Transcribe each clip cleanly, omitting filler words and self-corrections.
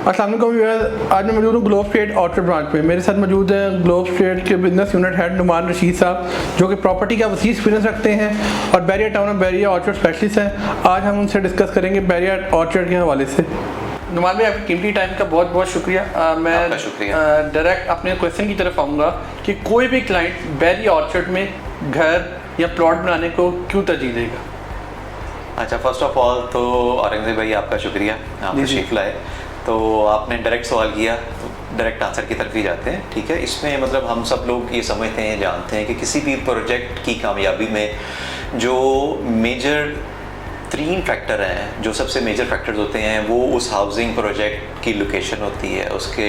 अस्सलाम वालेकुम व्यूअर्स, आज मैं मौजूद हूँ ग्लोब स्ट्रीट ऑर्चर्ड ब्रांच में। मेरे साथ मौजूद है ग्लोब स्ट्रीट के business unit head Numan Rashid साहब, जो कि प्रॉपर्टी का वसी एक्सपीरियंस रखते हैं और बैरिया टाउन और बैरिया ऑर्चर्ड स्पेशलिस्ट हैं। आज हम उनसे डिस्कस करेंगे बैरिया ऑर्चर्ड के हवाले से। नुमान भाई, आपकी कीमती टाइम का बहुत बहुत शुक्रिया। मैं डायरेक्ट अपने क्वेश्चन की तरफ आऊँगा कि कोई भी क्लाइंट बैरिया ऑर्चर्ड में घर या प्लॉट बनाने को क्यों तरजीह देगा? अच्छा, फर्स्ट ऑफ ऑल तो औरंगजेब भाई आपका शुक्रिया, आप तशरीफ लाए। तो आपने डायरेक्ट सवाल किया तो डायरेक्ट आंसर की तरफ ही जाते हैं। ठीक है, इसमें मतलब हम सब लोग ये समझते हैं, जानते हैं कि किसी भी प्रोजेक्ट की कामयाबी में जो मेजर 3 फैक्टर हैं, जो सबसे मेजर फैक्टर्स होते हैं, वो उस हाउसिंग प्रोजेक्ट की लोकेशन होती है, उसके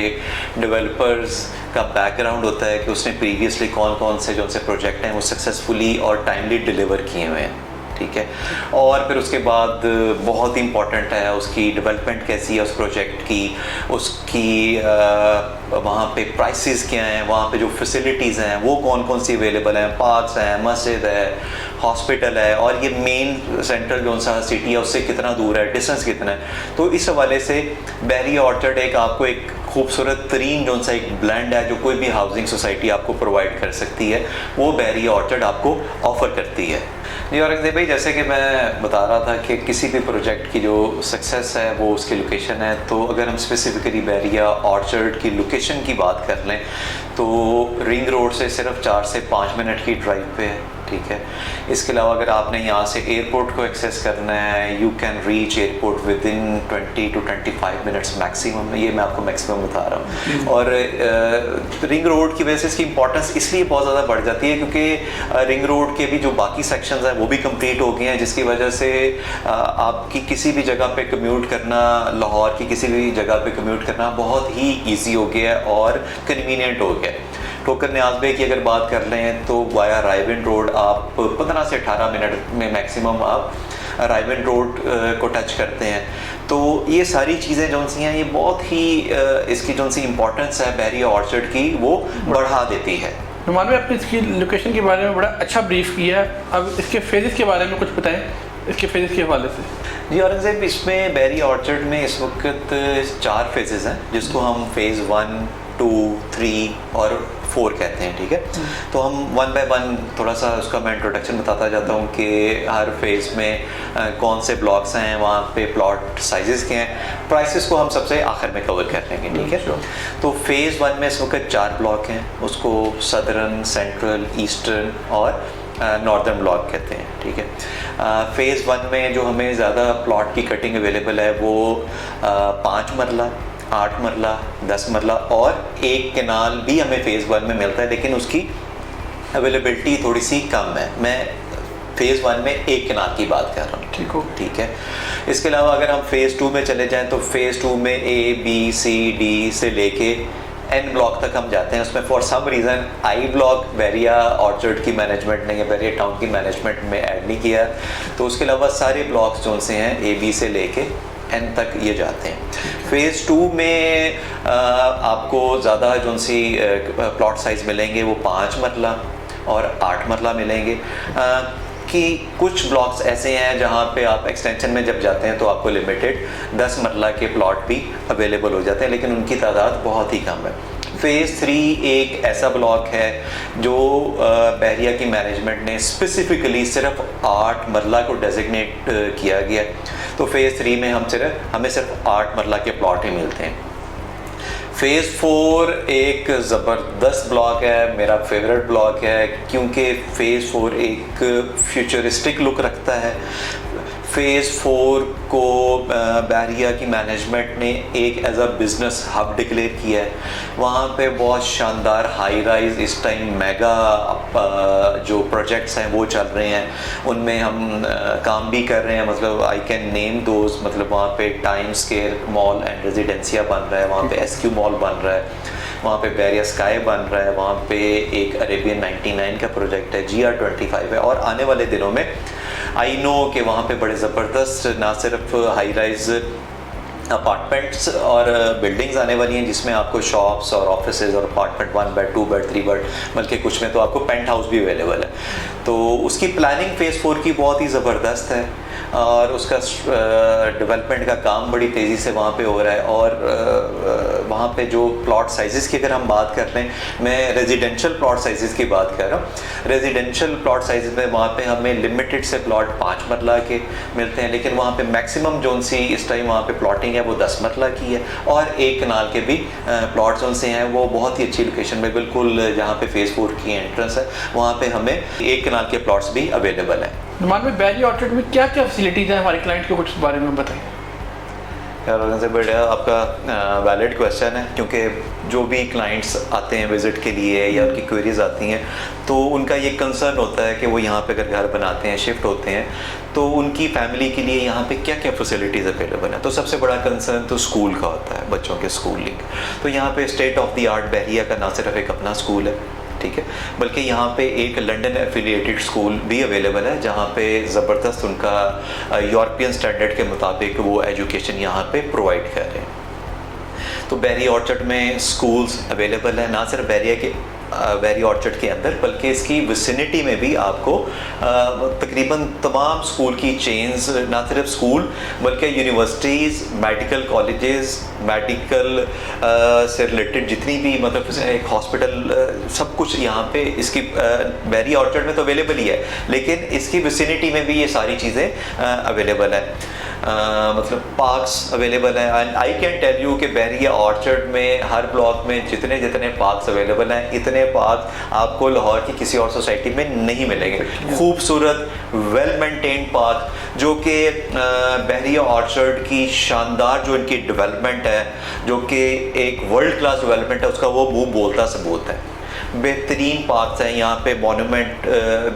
डेवलपर्स का बैकग्राउंड होता है कि उसने प्रीवियसली कौन कौन से जो उनसे प्रोजेक्ट हैं वो सक्सेसफुली और टाइमली डिलीवर किए हुए हैं। ठीक है, और फिर उसके बाद बहुत इंपॉर्टेंट है उसकी डेवलपमेंट कैसी है उस प्रोजेक्ट की, उसकी वहाँ पे प्राइसेस क्या हैं, वहाँ पे जो फैसिलिटीज़ हैं वो कौन कौन सी अवेलेबल हैं, पार्क्स हैं, मस्जिद है, हॉस्पिटल है, और ये मेन सेंट्रल जो सा सिटी है उससे कितना दूर है, डिस्टेंस कितना है। तो इस हवाले से बैरिया ऑर्चर्ड एक आपको एक खूबसूरत तरीन जो सा एक ब्लेंड है जो कोई भी हाउसिंग सोसाइटी आपको प्रोवाइड कर सकती है, वो बैरिया ऑर्चर्ड आपको ऑफ़र करती है। जी औरंगजेब भाई, जैसे कि मैं बता रहा था कि किसी भी प्रोजेक्ट की जो सक्सेस है वो उसकी लोकेशन है। तो अगर हम स्पेसिफिकली बैरिया ऑर्चर्ड की लोकेशन की बात कर लें तो रिंग रोड से सिर्फ 4 से 5 मिनट की ड्राइव पे है। ठीक है, इसके अलावा अगर आपने यहाँ से एयरपोर्ट को एक्सेस करना है, you can reach airport with in 20 to 25 minutes maximum. ये मैं आपको मैक्सिमम बता रहा हूँ। और रिंग रोड की वजह से इसकी इंपॉर्टेंस इसलिए बहुत ज़्यादा बढ़ जाती है क्योंकि रिंग रोड के भी जो बाकी सेक्शंस हैं वो भी कंप्लीट हो गए हैं, जिसकी वजह से आपकी किसी भी जगह पे कम्यूट करना, लाहौर की किसी भी जगह पे कम्यूट करना बहुत ही ईजी हो गया है और कन्वीनियंट हो गया है। ठोकर न्याज़ बे की अगर बात कर लें तो वाया रायविंड रोड आप 15 से 18 मिनट में मैक्सिमम आप रायविंड रोड को टच करते हैं। तो ये सारी चीज़ें जो सी हैं ये बहुत ही इसकी जो सी इम्पोर्टेंस है बैरिया ऑर्चर्ड की वो बढ़ा देती है। नुमान भाई, आपने इसकी लोकेशन के बारे में बड़ा अच्छा ब्रीफ किया है। अब इसके फेजेस के बारे में कुछ बताएं, इसके फेजेस के हवाले से। जी औरंगजेब, इसमें बैरिया ऑर्चर्ड में इस वक्त 4 फेजेस हैं जिसको हम फेज़ 1, 2, 3 और 4 कहते हैं। ठीक है, तो हम 1 बाय 1 थोड़ा सा उसका मैं इंट्रोडक्शन बताता जाता हूँ कि हर फेज़ में कौन से ब्लॉक्स हैं, वहाँ पे प्लॉट साइजेस के हैं, प्राइसेस को हम सबसे आखिर में कवर कर लेंगे। ठीक है, तो फेज़ 1 में इस वक्त 4 ब्लॉक हैं, उसको सदर्न, सेंट्रल, ईस्टर्न और नॉर्दर्न ब्लॉक कहते हैं। ठीक है, फेज़ 1 में जो हमें ज़्यादा प्लॉट की कटिंग अवेलेबल है वो 5 मरला, 8 मरला, 10 मरला और 1 केनाल भी हमें फेज़ 1 में मिलता है, लेकिन उसकी अवेलेबिलिटी थोड़ी सी कम है। मैं फेज़ 1 में 1 केनाल की बात कर रहा हूँ। ठीक है, इसके अलावा अगर हम फेज़ 2 में चले जाएं तो फेज़ 2 में A, B, C, D से लेके N ब्लॉक तक हम जाते हैं। उसमें for some reason I block Bahria orchard की मैनेजमेंट ने या बैरिया टाउन की मैनेजमेंट में ऐड नहीं किया, तो उसके अलावा सारे ब्लॉक्स जो से हैं A, B से लेके N तक ये जाते हैं। फेज़ 2 में आपको ज़्यादा जो सी प्लॉट साइज़ मिलेंगे वो 5 मरला और 8 मरला मिलेंगे। कि कुछ ब्लॉक्स ऐसे हैं जहाँ पे आप एक्सटेंशन में जब जाते हैं तो आपको लिमिटेड 10 मरला के प्लॉट भी अवेलेबल हो जाते हैं, लेकिन उनकी तादाद बहुत ही कम है। फेज़ 3 एक ऐसा ब्लॉक है जो बैरिया की मैनेजमेंट ने स्पेसिफिकली सिर्फ 8 मरला को डेजिग्नेट किया गया। तो फेज़ 3 में हमें सिर्फ 8 मरला के प्लॉट ही मिलते हैं। फेज़ 4 एक ज़बरदस्त ब्लॉक है, मेरा फेवरेट ब्लॉक है क्योंकि फेज़ 4 एक फ्यूचरिस्टिक लुक रखता है। फेज़ 4 को बैरिया की मैनेजमेंट ने एक as a business hub declare किया है। वहाँ पे बहुत शानदार हाई राइज इस टाइम मेगा जो प्रोजेक्ट्स हैं वो चल रहे हैं, उनमें हम काम भी कर रहे हैं। मतलब आई कैन नेम दोज, मतलब वहाँ पे time scale mall and Residencia बन रहा है, वहाँ पे SQ मॉल बन रहा है, वहाँ पे बैरिया स्काई बन रहा है, वहाँ पे एक अरेबियन 99 का प्रोजेक्ट है, GR25 है। और आने वाले दिनों में आई नो कि वहाँ पे बड़े ज़बरदस्त ना सिर्फ हाई राइज अपार्टमेंट्स और बिल्डिंग्स आने वाली हैं जिसमें आपको शॉप्स और ऑफिसेज और अपार्टमेंट 1 बेड 2 बेड 3 बेड, बल्कि कुछ में तो आपको पेंट हाउस भी अवेलेबल है। तो उसकी प्लानिंग फेज़ 4 की बहुत ही ज़बरदस्त है और उसका डेवलपमेंट का काम बड़ी तेज़ी से वहाँ पे हो रहा है। और वहाँ पे जो प्लॉट साइजेस की अगर हम बात कर लें, मैं रेजिडेंशियल प्लॉट साइजेस की बात कर रहा हूँ। रेजिडेंशियल प्लॉट साइजेस में वहाँ पे हमें लिमिटेड से प्लॉट 5 मरला के मिलते हैं, लेकिन वहाँ पे मैक्सिमम जोन सी इस टाइम वहाँ पे प्लॉटिंग है वो 10 मरला की है। और 1 कनाल के भी प्लॉट जोन से हैं, वो बहुत ही अच्छी लोकेशन में, बिल्कुल जहाँ पे फेज़ 4 की एंट्रेंस है वहाँ पे हमें 1 कनाल के प्लॉट्स भी अवेलेबल हैं। नुमान भाई, बैरी ऑर्चर्ड में क्या क्या फैसिलिटीज़ हैं हमारे क्लाइंट के, कुछ बारे में बताइए। यार से बढ़िया आपका वैलिड क्वेश्चन है, क्योंकि जो भी क्लाइंट्स आते हैं विज़िट के लिए या उनकी क्वेरीज आती हैं तो उनका ये कंसर्न होता है कि वो यहाँ पे अगर घर बनाते हैं, शिफ्ट होते हैं, तो उनकी फैमिली के लिए यहाँ पे क्या क्या फैसिलिटीज़ अवेलेबल हैं। तो सबसे बड़ा कंसर्न तो स्कूल का होता है, बच्चों के स्कूलिंग। तो यहाँ पे स्टेट ऑफ द आर्ट बहरिया का ना सिर्फ एक अपना स्कूल है, ठीक है, बल्कि यहाँ पे एक लंदन एफिलिएटेड स्कूल भी अवेलेबल है, जहाँ पे ज़बरदस्त उनका यूरोपियन स्टैंडर्ड के मुताबिक वो एजुकेशन यहाँ पे प्रोवाइड कर रहे हैं। तो बैरी ऑर्चर्ड में स्कूल्स अवेलेबल है, ना सिर्फ बैरी ऑर्चर्ड के अंदर बल्कि इसकी विसिनिटी में भी आपको तकरीबन तमाम स्कूल की चेन्स, ना सिर्फ स्कूल बल्कि यूनिवर्सिटीज़, मेडिकल कॉलेजेस, मेडिकल से रिलेटेड जितनी भी मतलब एक हॉस्पिटल, सब कुछ यहाँ पे इसकी बैरी ऑर्चर्ड में तो अवेलेबल ही है, लेकिन इसकी विसिनिटी में भी ये सारी चीज़ें अवेलेबल है। मतलब पार्क्स अवेलेबल हैं। And I can tell you कि बैरिया ऑर्चर्ड में हर ब्लॉक में जितने जितने पार्क्स अवेलेबल हैं, इतने पार्क आपको लाहौर की किसी और सोसाइटी में नहीं मिलेंगे। खूबसूरत वेल मेंटेन्ड पार्क जो कि बैरिया ऑर्चर्ड की शानदार जो इनकी डेवलपमेंट है, जो कि एक वर्ल्ड क्लास डेवलपमेंट है, उसका वो मुँह बोलता सबूत है। बेहतरीन पार्क्स हैं यहाँ पे, मॉन्यूमेंट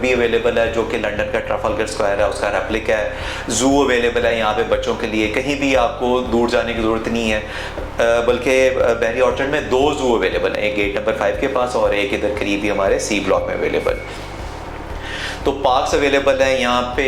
भी अवेलेबल है जो कि लंदन का ट्रफलगर स्क्वायर है, उसका रेप्लिका है। ज़ू अवेलेबल है यहाँ पे बच्चों के लिए, कहीं भी आपको दूर जाने की ज़रूरत नहीं है, बल्कि बैरी ऑर्चर्ड में 2 ज़ू अवेलेबल हैं, एक गेट नंबर 5 के पास और एक इधर करीब ही हमारे सी ब्लॉक में अवेलेबल। तो पार्क्स अवेलेबल हैं यहाँ पे,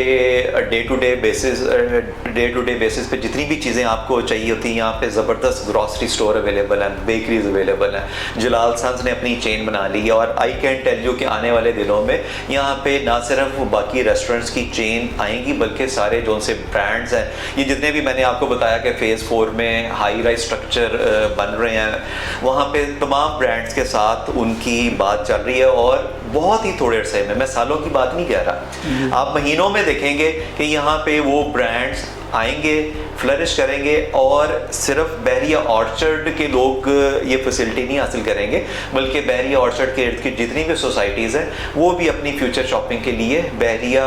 डे टू डे बेसिस पे जितनी भी चीज़ें आपको चाहिए होती हैं यहाँ पे ज़बरदस्त ग्रॉसरी स्टोर अवेलेबल हैं, बेकरीज अवेलेबल हैं। जलाल सन्स ने अपनी चेन बना ली है और आई कैन टेल यू कि आने वाले दिनों में यहाँ पे ना सिर्फ बाकी रेस्टोरेंट्स की चेन आएंगी बल्कि सारे जो से ब्रांड्स हैं, ये जितने भी मैंने आपको बताया कि फेज़ 4 में हाई राइज स्ट्रक्चर बन रहे हैं, वहाँ पे तमाम ब्रांड्स के साथ उनकी बात चल रही है। और बहुत ही थोड़े अरसे में, मैं सालों की बात नहीं कह रहा, आप महीनों में देखेंगे कि यहाँ पे वो ब्रांड्स आएंगे, फ्लरिश करेंगे और सिर्फ बैरिया ऑर्चर्ड के लोग ये फैसिलिटी नहीं हासिल करेंगे बल्कि बैरिया ऑर्चर्ड के इर्द की जितनी भी सोसाइटीज़ हैं वो भी अपनी फ्यूचर शॉपिंग के लिए बैरिया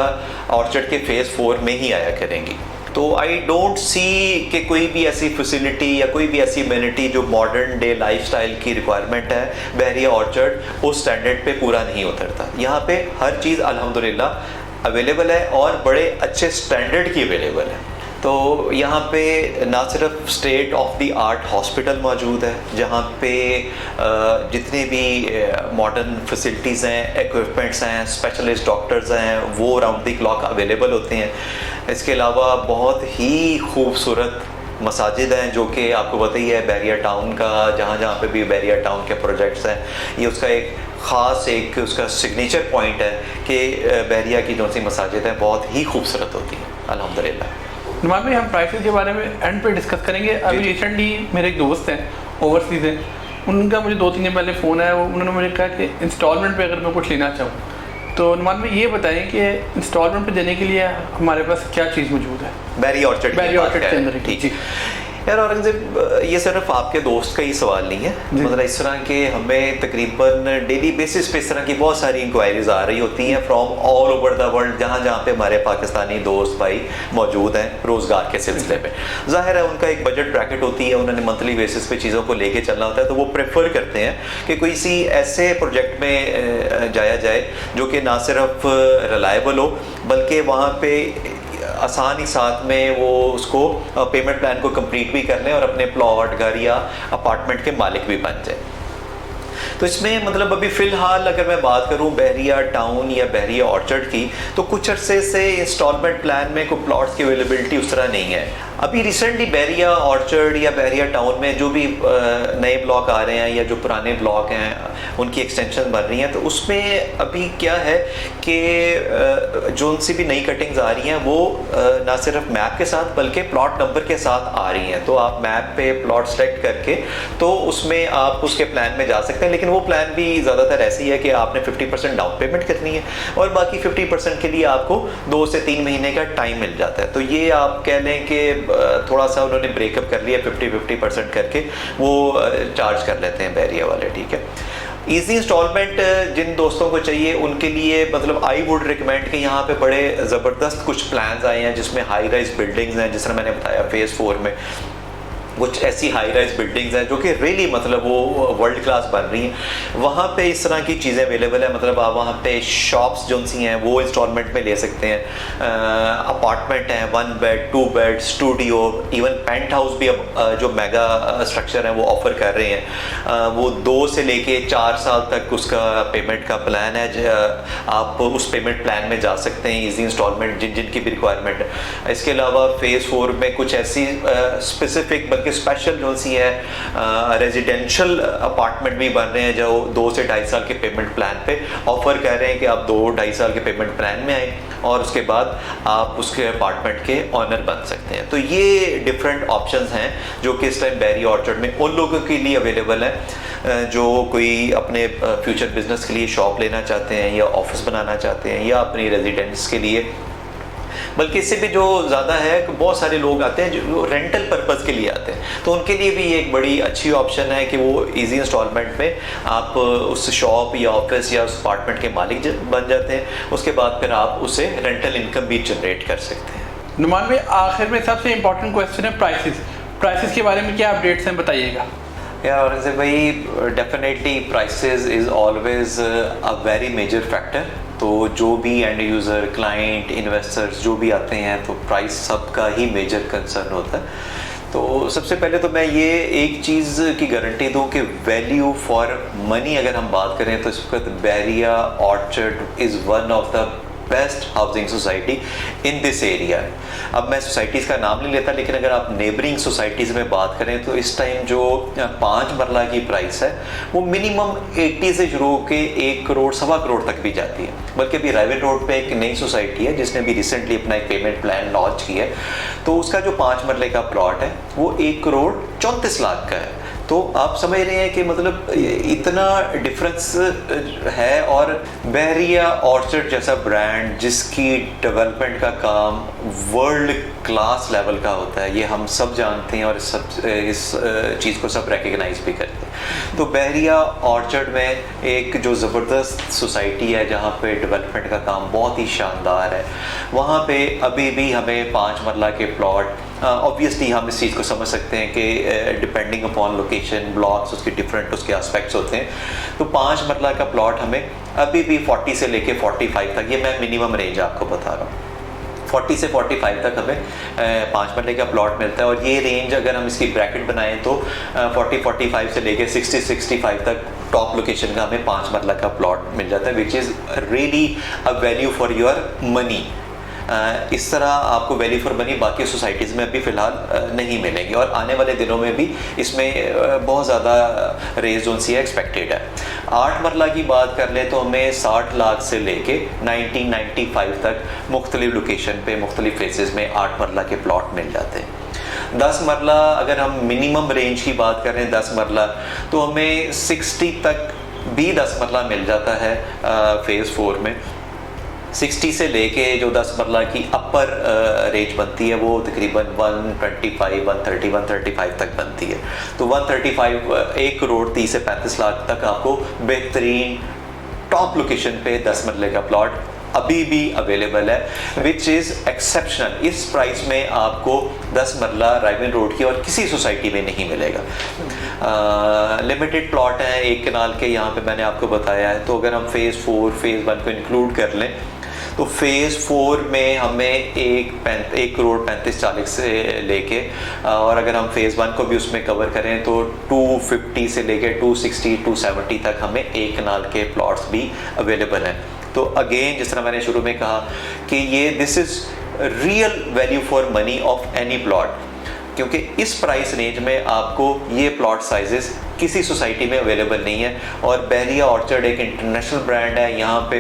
ऑर्चर्ड के फेज़ 4 में ही आया करेंगी। तो आई डोंट सी कि कोई भी ऐसी फैसिलिटी या कोई भी ऐसी एमिनिटी जो मॉडर्न डे लाइफस्टाइल की रिक्वायरमेंट है, बैरिया ऑर्चर्ड उस स्टैंडर्ड पे पूरा नहीं उतरता। यहाँ पे हर चीज़ अल्हम्दुलिल्लाह अवेलेबल है और बड़े अच्छे स्टैंडर्ड की अवेलेबल है। तो यहाँ पे ना सिर्फ state of the art hospital मौजूद है जहाँ पे जितने भी मॉडर्न फैसिलिटीज़ हैं, इक्विपमेंट्स हैं, स्पेशलिस्ट डॉक्टर्स हैं, वो राउंड द क्लॉक अवेलेबल होते हैं। इसके अलावा बहुत ही खूबसूरत मसाजिद हैं जो कि आपको पता ही है बैरिया टाउन का, जहाँ जहाँ पे भी बैरिया टाउन के प्रोजेक्ट्स हैं, ये उसका एक ख़ास एक उसका सिग्नेचर पॉइंट है कि बैरिया की जो सी मसाजिद हैं बहुत ही खूबसूरत होती हैं अल्हम्दुलिल्लाह। नुमान भाई, हम प्राइसेस के बारे में एंड पे डिस्कस करेंगे। अभी रिसेंटली मेरे एक दोस्त हैं, ओवरसीज़ हैं, उनका मुझे 2-3 दिन पहले फ़ोन आया, उन्होंने मुझे कहा कि इंस्टॉलमेंट पे अगर मैं कुछ लेना चाहूँ तो नुमान भाई ये बताएं कि इंस्टॉलमेंट पे देने के लिए हमारे पास क्या चीज़ मौजूद है बैरी ऑर्चर्ड के अंदर? ठीक है यार औरंगज़ेब, ये सिर्फ आपके दोस्त का ही सवाल नहीं है, मतलब इस तरह के हमें तकरीबन डेली बेसिस पे इस तरह की बहुत सारी इंक्वायरीज आ रही होती हैं from all over the world, जहाँ जहाँ पे हमारे पाकिस्तानी दोस्त भाई मौजूद हैं रोज़गार के सिलसिले में। ज़ाहिर है उनका एक बजट ब्रैकेट होती है, उन्होंने मंथली बेसिस पे चीज़ों को लेके चलना होता है, तो वो प्रेफर करते हैं कि कोई सी ऐसे प्रोजेक्ट में जाया जाए जो कि ना सिर्फ रिलायबल हो बल्कि वहाँ पे आसानी साथ में वो उसको पेमेंट प्लान को कंप्लीट भी कर लें और अपने प्लॉट, घर या अपार्टमेंट के मालिक भी बन जाए। तो इसमें मतलब अभी फ़िलहाल अगर मैं बात करूं बहरिया टाउन या बहरिया ऑर्चर्ड की, तो कुछ अरसे से इंस्टॉलमेंट प्लान में कोई प्लॉट्स की अवेलेबिलिटी उस तरह नहीं है। अभी रिसेंटली बहरिया ऑर्चर्ड या बहरिया टाउन में जो भी नए ब्लॉक आ रहे हैं या जो पुराने ब्लॉक हैं उनकी एक्सटेंशन बन रही हैं, तो उसमें अभी क्या है कि जो उनसे भी नई कटिंग्स आ रही हैं वो ना सिर्फ मैप के साथ बल्कि प्लॉट नंबर के साथ आ रही हैं। तो आप मैप पे प्लॉट सेलेक्ट करके तो उसमें आप उसके प्लान में जा सकते हैं, लेकिन वो प्लान भी ज़्यादातर ऐसी है कि आपने 50% डाउन पेमेंट करनी है और बाकी 50% के लिए आपको 2 से 3 महीने का टाइम मिल जाता है। तो ये आप कह लें कि थोड़ा सा उन्होंने ब्रेकअप कर लिया, 50% करके वो चार्ज कर लेते हैं बहरिया वाले, ठीक है। ईजी इंस्टॉलमेंट जिन दोस्तों को चाहिए उनके लिए मतलब आई वुड रिकमेंड कि यहाँ पे बड़े ज़बरदस्त कुछ प्लान्स आए हैं जिसमें हाई राइज बिल्डिंग्स हैं, जिस तरह मैंने बताया फेज़ 4 में कुछ ऐसी हाई राइज बिल्डिंग्स हैं जो कि रियली मतलब वो वर्ल्ड क्लास बन रही हैं। वहाँ पे इस तरह की चीज़ें अवेलेबल है, मतलब आप वहाँ पे शॉप्स जो सी हैं वो इंस्टॉलमेंट में ले सकते हैं। अपार्टमेंट हैं 1 bed 2 bed studio, even penthouse भी अब जो मेगा स्ट्रक्चर है वो ऑफर कर रहे हैं। वो 2 से लेके 4 साल तक उसका पेमेंट का प्लान है, आप उस पेमेंट प्लान में जा सकते हैं, ईजी इंस्टॉलमेंट जिनकी भी रिक्वायरमेंट है। इसके अलावा फेज़ 4 में कुछ ऐसी स्पेसिफिक बल्कि स्पेशल जो सी है रेजिडेंशियल अपार्टमेंट भी बन रहे हैं जो 2 से 2.5 साल के पेमेंट प्लान पे ऑफर कर रहे हैं कि आप 2-2.5 साल के पेमेंट प्लान में आए और उसके बाद आप उसके अपार्टमेंट के ऑनर बन सकते हैं। तो ये डिफरेंट ऑप्शंस हैं जो कि इस टाइम बहरिया ऑर्चर्ड में उन लोगों के लिए अवेलेबल है जो कोई अपने फ्यूचर बिजनेस के लिए शॉप लेना चाहते हैं या ऑफिस बनाना चाहते हैं या अपनी रेजिडेंस के लिए, बल्कि इससे भी जो ज़्यादा है कि बहुत सारे लोग आते हैं जो रेंटल पर्पज़ के लिए आते हैं, तो उनके लिए भी ये एक बड़ी अच्छी ऑप्शन है कि वो इजी इंस्टॉलमेंट में आप उस शॉप या ऑफिस या उस अपार्टमेंट के मालिक बन जाते हैं। उसके बाद फिर आप उसे रेंटल इनकम भी जनरेट कर सकते हैं। नुमान भाई, आखिर में सबसे इम्पोर्टेंट क्वेश्चन है प्राइसेस के बारे में क्या अपडेट्स हैं, बताइएगा। और ऐसे भाई definitely prices is always a very major factor. तो जो भी एंड यूज़र क्लाइंट इन्वेस्टर्स जो भी आते हैं तो प्राइस सबका ही मेजर कंसर्न होता है। तो सबसे पहले तो मैं ये एक चीज़ की गारंटी दूं कि वैल्यू फॉर मनी अगर हम बात करें तो इस वक्त Bahria orchard is one of the best housing society in this area. अब मैं सोसाइटीज़ का नाम नहीं लेता, लेकिन अगर आप नेबरिंग सोसाइटीज़ में बात करें तो इस टाइम जो 5 मरला की प्राइस है वो मिनिमम 80 से शुरू होकर 1 करोड़ 1.25 करोड़ तक भी जाती है। बल्कि अभी राइवल रोड पे एक नई सोसाइटी है जिसने भी रिसेंटली अपना एक पेमेंट प्लान लॉन्च किया है, तो उसका जो 5 मरले का प्लॉट है वो 1 करोड़ 34 लाख का है। तो आप समझ रहे हैं कि मतलब इतना डिफरेंस है। और बहरिया ऑर्चर्ड जैसा ब्रांड जिसकी डेवलपमेंट का काम वर्ल्ड क्लास लेवल का होता है, ये हम सब जानते हैं और इस चीज़ को सब रिकग्नाइज भी करते हैं। तो बहरिया ऑर्चर्ड में एक जो ज़बरदस्त सोसाइटी है जहाँ पे डेवलपमेंट का काम बहुत ही शानदार है, वहाँ पे अभी भी हमें 5 मरला के प्लॉट ऑब्वियसली हम इस चीज़ को समझ सकते हैं कि डिपेंडिंग अपॉन लोकेशन ब्लॉक्स उसके डिफरेंट उसके एस्पेक्ट्स होते हैं। तो 5 मरला का प्लॉट हमें अभी भी 40 से लेके 45 तक, ये मैं मिनिमम रेंज आपको बता रहा हूँ, 40 से 45 तक हमें 5 मरले का प्लॉट मिलता है। और ये रेंज अगर हम इसकी ब्रैकेट बनाएं तो 40-45 से लेके 60-65 तक टॉप लोकेशन का हमें 5 मरला का प्लॉट मिल जाता है, which is really a value for your money. इस तरह आपको वैल्यू फॉर मनी बाकी सोसाइटीज़ में अभी फ़िलहाल नहीं मिलेंगी और आने वाले दिनों में भी इसमें बहुत ज़्यादा रेज जोन सी एक्सपेक्टेड है। 8 मरला की बात कर लें तो हमें 60 लाख से लेके 1995 तक मुख्तलिफ लोकेशन पे मुख्तलिफ फेसेस में 8 मरला के प्लॉट मिल जाते हैं। 10 मरला अगर हम मिनिमम रेंज की बात करें 10 मरला तो हमें 60 तक भी 10 मरला मिल जाता है फेज़ 4 में। 60 से लेके जो 10 मरला की अपर रेंज बनती है वो तकरीबन 125, 130, 135 तक बनती है। तो 135 1 करोड़ 30 से 35 लाख तक आपको बेहतरीन टॉप लोकेशन पे 10 मरले का प्लॉट अभी भी अवेलेबल है, विच इज़ एक्सेप्शनल। इस प्राइस में आपको 10 मरला राइवल रोड की और किसी सोसाइटी में नहीं मिलेगा। लिमिटेड प्लॉट हैं 1 कनाल के, यहाँ पे मैंने आपको बताया है। तो अगर हम फेज़ 4 फेज़ 1 को इंक्लूड कर लें तो फेज़ 4 में हमें 1,35,40,00,000 से लेके और अगर हम फेज़ 1 को भी उसमें कवर करें तो 250 से लेके 260 270 तक हमें एक कनाल के प्लॉट्स भी अवेलेबल हैं। तो अगेन जिस तरह मैंने शुरू में कहा कि ये this is real value for money of any plot, क्योंकि इस प्राइस रेंज में आपको ये प्लॉट साइजेस किसी सोसाइटी में अवेलेबल नहीं है। और बहरिया ऑर्चर्ड एक इंटरनेशनल ब्रांड है, यहाँ पे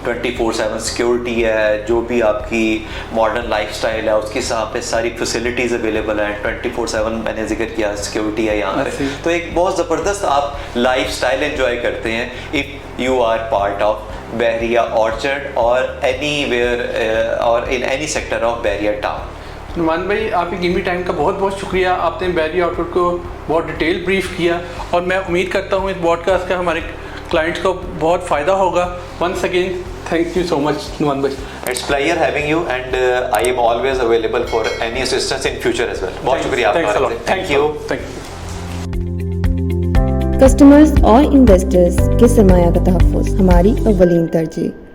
24/7 सिक्योरिटी है, जो भी आपकी मॉडर्न लाइफस्टाइल है उसके हिसाब पे सारी फैसिलिटीज़ अवेलेबल हैं। 24/7 मैंने जिक्र किया सिक्योरिटी है यहाँ पे, तो एक बहुत ज़बरदस्त आप लाइफस्टाइल एंजॉय करते हैं if you are part of Bahria orchard और एनीवेयर और in any sector of Bahria town. Numan भाई, आपकी कीमती टाइम का बहुत बहुत शुक्रिया। आपने बहरिया ऑर्चर्ड को बहुत डिटेल ब्रीफ किया और मैं उम्मीद करता हूँ इस पॉडकास्ट का हमारे क्लाइंट्स को बहुत फ़ायदा होगा। Once again thank you so much Numan भाई। It's pleasure having you and I am always available for any assistance in future as well. बहुत शुक्रिया आपका। Thank you. कस्टमर्स और इन्वेस्टर्स के सरमाया का तहफ़्फ़ुज़ हमारी अव्वलीन तरजीह।